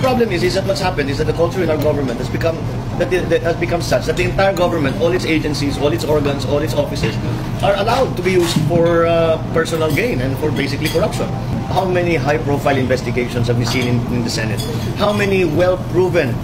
problem is that what's happened is that the culture in our government has become such that the entire government, all its agencies, all its organs, all its offices are allowed to be used for personal gain and for basically corruption. How many high-profile investigations have we seen in the Senate? How many well-proven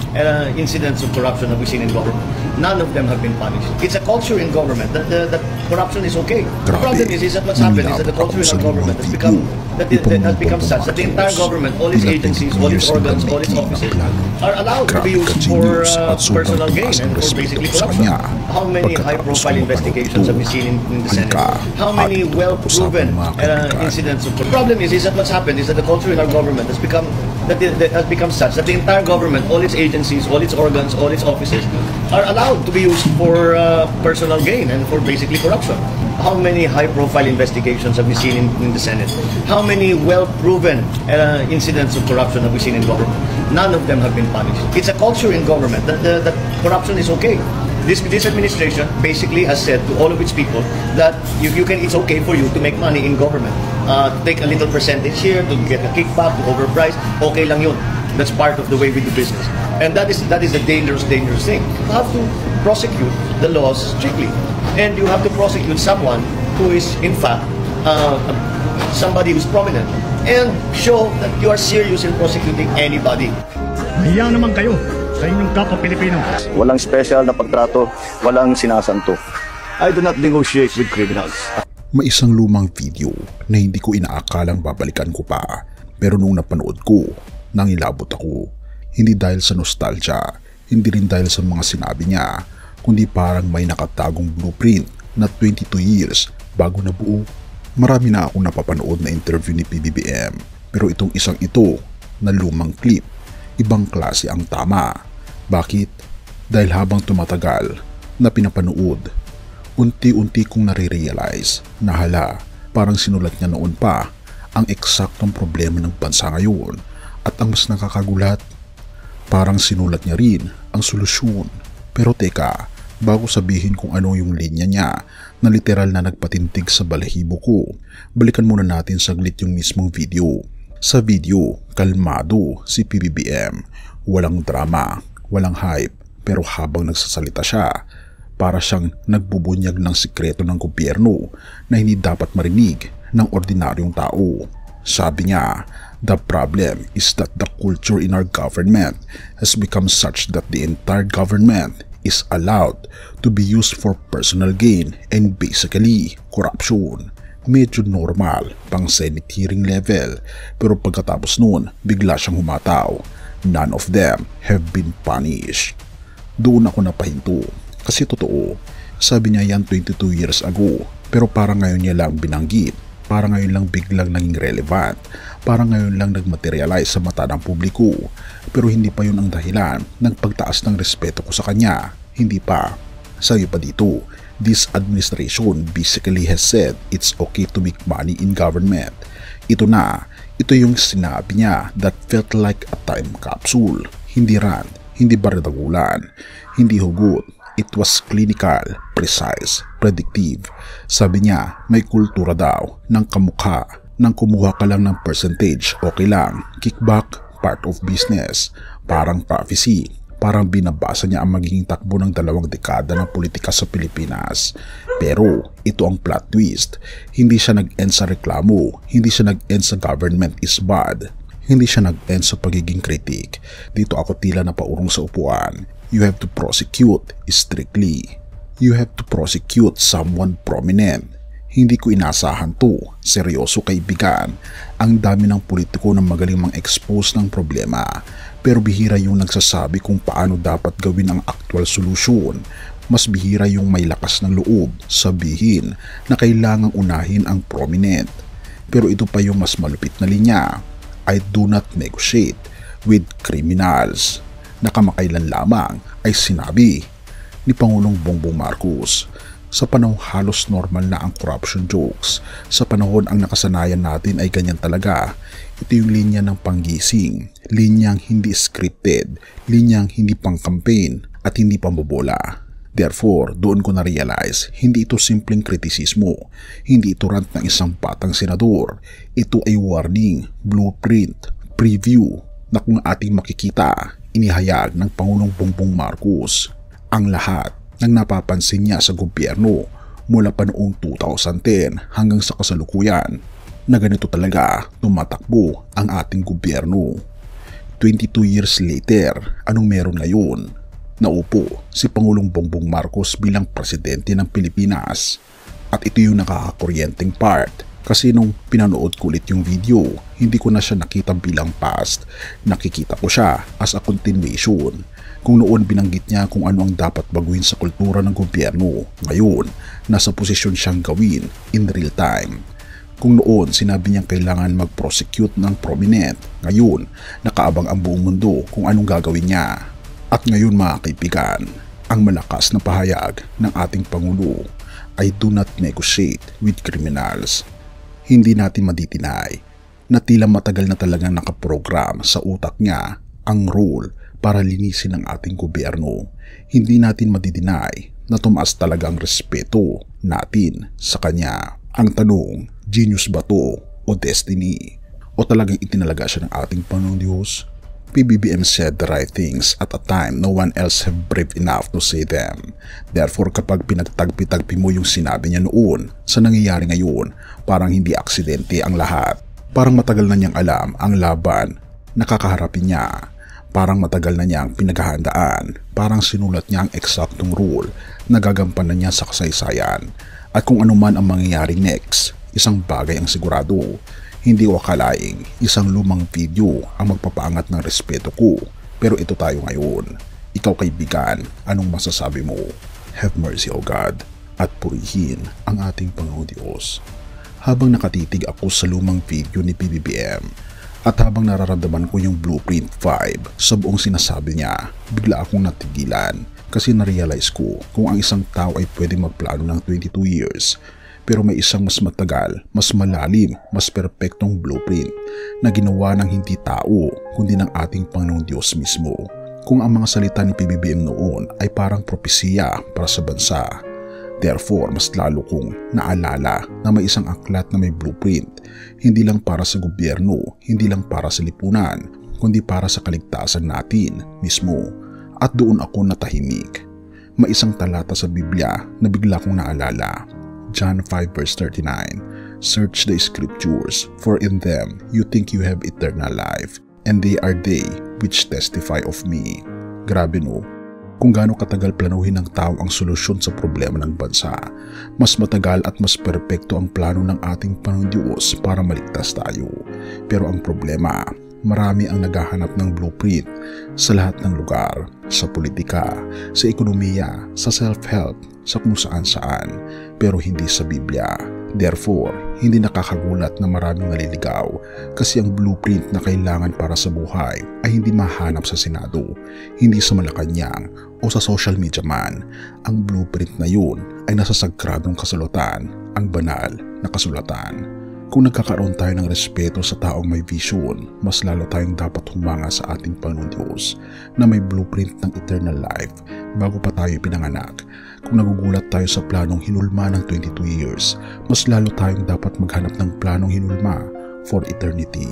incidents of corruption have we seen in government? None of them have been punished. It's a culture in government that corruption is okay. The problem is that what's happened is that the culture in our government has become such that the entire government, all its agencies, all its organs, all its offices are allowed to be used for personal gain and for basically corruption. How many high-profile investigations have we seen in the Senate? How many well-proven incidents of corruption? The problem is that what's happened is that the culture in our government has become such that the entire government, all its agencies, all its organs, all its offices are allowed to be used for personal gain and for basically corruption. How many high-profile investigations have we seen in the Senate? How many well-proven incidents of corruption have we seen in government? None of them have been punished. It's a culture in government that corruption is okay. This administration basically has said to all of its people that it's okay for you to make money in government. To take a little percentage here, to get a kickback, to overprice, okay lang yun. That's part of the way we do business. And that is a dangerous thing. You have to prosecute the laws strictly. And you have to prosecute someone who is, in fact, somebody who's prominent. And show that you are serious in prosecuting anybody. Mahiya naman kayo sa inyong kapwa Pilipino. Walang special na pagtrato, walang sinasanto. I do not negotiate with criminals. May isang lumang video na hindi ko inaakalang babalikan ko pa. Pero nung napanood ko, nangilabot ako. Hindi dahil sa nostalgia, hindi rin dahil sa mga sinabi niya, kundi parang may nakatagong blueprint na 22 years bago nabuo. Marami na akong napapanood na interview ni PBBM, pero itong isang ito na lumang clip, ibang klase ang tama. Bakit? Dahil habang tumatagal na pinapanood, unti-unti kong nare-realize na hala, parang sinulat niya noon pa ang eksaktong problema ng bansa ngayon. At ang mas nakakagulat, parang sinulat niya rin ang solusyon. Pero teka, bago sabihin kung ano yung linya niya na literal na nagpatintig sa balahibo ko, balikan muna natin saglit yung mismong video. Sa video, kalmado si PBBM, walang drama, walang hype, pero habang nagsasalita siya, para siyang nagbubunyag ng sikreto ng gobyerno na hindi dapat marinig ng ordinaryong tao. Sabi niya, the problem is that the culture in our government has become such that the entire government is allowed to be used for personal gain and basically corruption. Medyo normal pang Senate hearing level, pero pagkatapos nun, bigla siyang humataw. None of them have been punished. Doon ako napahinto kasi totoo. Sabi niya yan 22 years ago, pero parang ngayon niya lang binanggit. Parang ngayon lang biglang naging relevant. Parang ngayon lang nagmaterialize sa mata ng publiko. Pero hindi pa yun ang dahilan ng pagtaas ng respeto ko sa kanya. Hindi pa. Sabi pa dito, this administration basically has said it's okay to make money in government. Ito na. Ito yung sinabi niya that felt like a time capsule. Hindi rant, hindi bardagulan, hindi hugot. It was clinical, precise, predictive. Sabi niya, may kultura daw ng kamukha. Nang kumuha ka lang ng percentage, okay lang. Kickback, part of business. Parang prophecy. Parang binabasa niya ang magiging takbo ng 2 dekada ng politika sa Pilipinas. Pero ito ang plot twist. Hindi siya nag-end sa reklamo. Hindi siya nag-end sa government is bad. Hindi siya nag-end sa pagiging kritik. Dito ako tila napaurong sa upuan. You have to prosecute strictly. You have to prosecute someone prominent. Hindi ko inasahan to. Seryoso kaibigan. Ang dami ng politiko na magaling mang-expose ng problema. Pero bihira yung nagsasabi kung paano dapat gawin ang actual solution. Mas bihira yung may lakas ng loob sabihin na kailangang unahin ang prominent. Pero ito pa yung mas malupit na linya. I do not negotiate with criminals. Nakamakailan lamang ay sinabi ni Pangulong Bongbong Marcos. Sa panahon halos normal na ang corruption jokes. Sa panahon ang nakasanayan natin ay ganyan talaga. Ito yung linya ng panggising, linyang hindi scripted, linyang hindi pang-campaign at hindi pambobola. Therefore, doon ko na-realize, hindi ito simpleng kritisismo, hindi ito rant ng isang batang senador. Ito ay warning, blueprint, preview na kung ating makikita, inihayag ng Pangulong Bongbong Marcos ang lahat ng napapansin niya sa gobyerno mula pa noong 2010 hanggang sa kasalukuyan na ganito talaga tumatakbo ang ating gobyerno. 22 years later, anong meron ngayon? Naupo si Pangulong Bongbong Marcos bilang presidente ng Pilipinas. At ito yung nakakakuryenteng part kasi nung pinanood ko ulit yung video, hindi ko na siya nakita bilang past. Nakikita ko siya as a continuation. Kung noon binanggit niya kung ano ang dapat baguhin sa kultura ng gobyerno, ngayon nasa posisyon siyang gawin in real time. Kung noon sinabi niyang kailangan mag-prosecute ng prominent, ngayon nakaabang ang buong mundo kung anong gagawin niya. At ngayon mga kaibigan, ang malakas na pahayag ng ating Pangulo ay do not negotiate with criminals. Hindi natin maditinay na tila matagal na talagang nakaprogram sa utak niya ang role para linisin ang ating gobyerno. Hindi natin madidinay na tumaas talaga ang respeto natin sa kanya. Ang tanong, genius ba to o destiny? O talagang itinalaga siya ng ating Panginoong Diyos? PBBM said the right things at a time no one else have brave enough to say them. Therefore kapag pinagtagpi-tagpi mo yung sinabi niya noon sa nangyayari ngayon, parang hindi aksidente ang lahat. Parang matagal na niyang alam ang laban na kakaharapin niya. Parang matagal na niyang pinaghahandaan. Parang sinulat niya ang eksaktong role na gagampanan niya sa kasaysayan. At kung ano man ang mangyayari next, isang bagay ang sigurado. Hindi ko akalaing isang lumang video ang magpapaangat ng respeto ko. Pero ito tayo ngayon. Ikaw kaibigan, anong masasabi mo? Have mercy o God at purihin ang ating Panginoon Diyos. Habang nakatitig ako sa lumang video ni PBBM at habang nararamdaman ko yung Blueprint 5 sa buong sinasabi niya, bigla akong natigilan kasi na-realize ko kung ang isang tao ay pwedeng magplano ng 22 years pero may isang mas matagal, mas malalim, mas perpektong blueprint na ginawa ng hindi tao kundi ng ating Panginoong Diyos mismo. Kung ang mga salita ni PBBM noon ay parang propesiya para sa bansa, therefore mas lalo kong naalala na may isang aklat na may blueprint, hindi lang para sa gobyerno, hindi lang para sa lipunan, kundi para sa kaligtasan natin mismo. At doon ako natahimik. May isang talata sa Biblia na bigla kong naalala. John 5 verse 39, search the scriptures, for in them you think you have eternal life, and they are they which testify of me. Grabe no? Kung gaano katagal planuhin ng tao ang solusyon sa problema ng bansa, mas matagal at mas perpekto ang plano ng ating Panginoong Diyos para maligtas tayo. Pero ang problema, marami ang naghahanap ng blueprint sa lahat ng lugar, sa politika, sa ekonomiya, sa self-help, sa kung saan-saan, pero hindi sa Biblia. Therefore, hindi nakakagulat na maraming naliligaw kasi ang blueprint na kailangan para sa buhay ay hindi mahanap sa Senado, hindi sa Malacanang o sa social media man. Ang blueprint na yun ay nasa sagradong kasulatan, ang banal na kasulatan. Kung nagkakaroon tayo ng respeto sa taong may vision, mas lalo tayong dapat humanga sa ating Panginoon Diyos na may blueprint ng eternal life bago pa tayo pinanganak. Kung nagugulat tayo sa planong hinulma ng 22 years, mas lalo tayong dapat maghanap ng planong hinulma for eternity.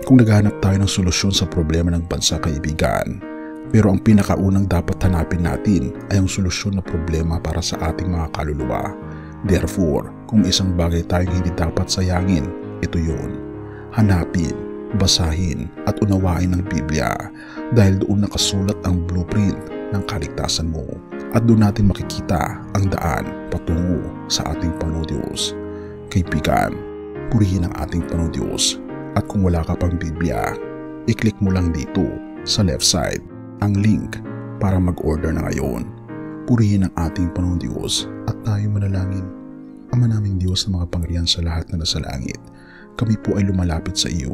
Kung naghahanap tayo ng solusyon sa problema ng bansa, kaibigan, pero ang pinakaunang dapat hanapin natin ay ang solusyon na problema para sa ating mga kaluluwa. Therefore, kung isang bagay tayong hindi dapat sayangin, ito yun. Hanapin, basahin at unawain ang Biblia dahil doon nakasulat ang blueprint ng kaligtasan mo. At doon natin makikita ang daan patungo sa ating Panginoong Diyos. Kaibigan, purihin ang ating Panginoong Diyos. At kung wala ka pang Biblia, i-click mo lang dito sa left side ang link para mag-order na ngayon. Purihin ang ating Panginoong Diyos at tayo manalangin. Ama naming Diyos na mga pangyarihan sa lahat na nasa langit, kami po ay lumalapit sa iyo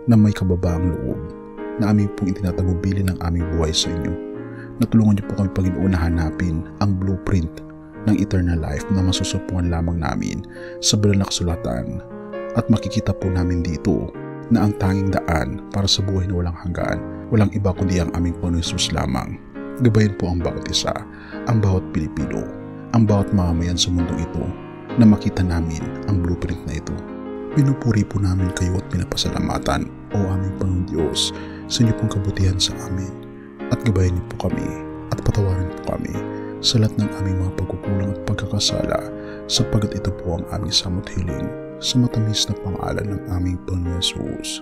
na may kababaang loob na aming pong itinatagubili ng aming buhay sa inyo. Natulungan niyo po kami, Panginoon, na hanapin ang blueprint ng eternal life na masusupungan lamang namin sa banal na kasulatan at makikita po namin dito na ang tanging daan para sa buhay na walang hanggan, walang iba kundi ang aming Panginoon Jesus lamang. Gabayan po ang bawat isa, ang bawat Pilipino, ang bawat mamamayan sa mundong ito na makita namin ang blueprint na ito. Pinupuri po namin kayo at pinapasalamatan, o aming Panginoon Diyos, sa inyo pong kabutihan sa amin at gabayan niyo po kami at patawarin po kami sa lahat ng aming mga pagkukulang at pagkakasala sapagkat ito po ang aming samot hiling sa matamis na pangalan ng aming Panginoon Jesus.